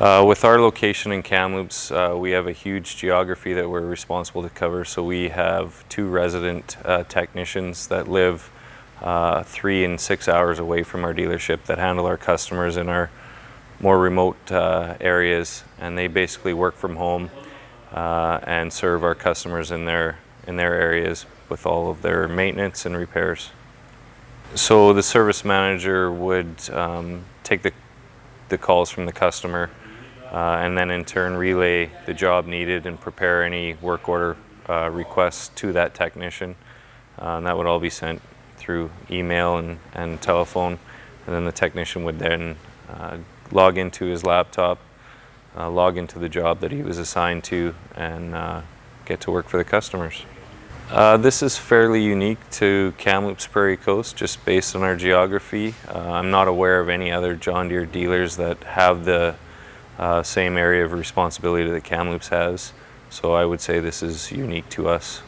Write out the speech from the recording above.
With our location in Kamloops, we have a huge geography that we're responsible to cover. So we have 2 resident technicians that live 3 and 6 hours away from our dealership that handle our customers in our more remote areas, and they basically work from home and serve our customers in their areas with all of their maintenance and repairs. So the service manager would take the calls from the customer and then in turn relay the job needed and prepare any work order requests to that technician. And that would all be sent through email and telephone, and then the technician would then log into his laptop, log into the job that he was assigned to, and get to work for the customers. This is fairly unique to Kamloops Prairie Coast, just based on our geography. I'm not aware of any other John Deere dealers that have the same area of responsibility that Kamloops has, so I would say this is unique to us.